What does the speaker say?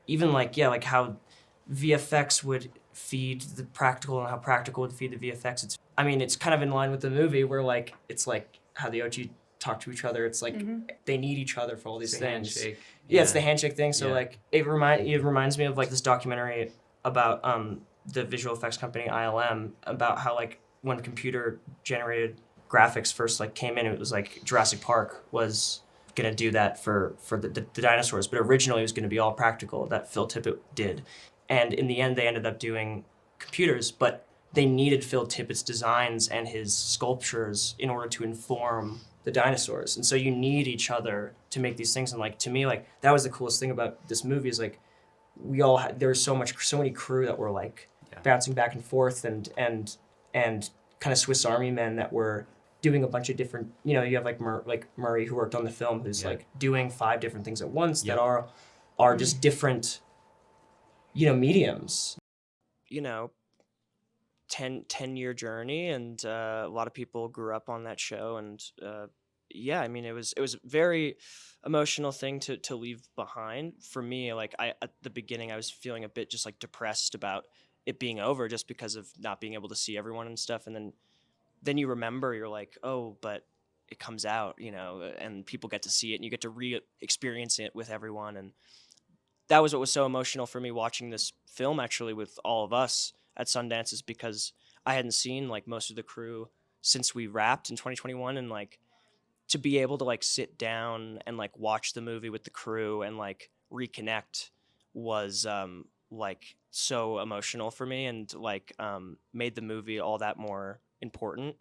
even like, yeah, like how VFX would feed the practical and how practical would feed the VFX. I mean, it's kind of in line with the movie where like, it's like how the OG talk to each other. It's like they need each other for all these It's the things. handshake. Yeah, it's the handshake thing. So Yeah. like it reminds me of like this documentary about the visual effects company ILM, about how like when computer generated graphics first like came in, it was like Jurassic Park was gonna do that for the dinosaurs, but originally it was gonna be all practical that Phil Tippett did, and in the end they ended up doing computers, but they needed Phil Tippett's designs and his sculptures in order to inform the dinosaurs, and so you need each other to make these things. And like to me, like that was the coolest thing about this movie is like we all had, there was so many crew that were like bouncing back and forth and kind of Swiss Army men that were doing a bunch of different, you know, you have like Murray who worked on the film who's like doing 5 different things at once that are just different, you know, mediums. You know, 10-year journey, and a lot of people grew up on that show, and yeah, I mean it was a very emotional thing to leave behind for me. Like at the beginning I was feeling a bit just like depressed about it being over just because of not being able to see everyone and stuff, and then you remember, you're like, oh, but it comes out, you know, and people get to see it and you get to re-experience it with everyone. And that was what was so emotional for me watching this film actually with all of us at Sundance, is because I hadn't seen like most of the crew since we wrapped in 2021, and like to be able to like sit down and like watch the movie with the crew and like reconnect was like so emotional for me, and like made the movie all that more important.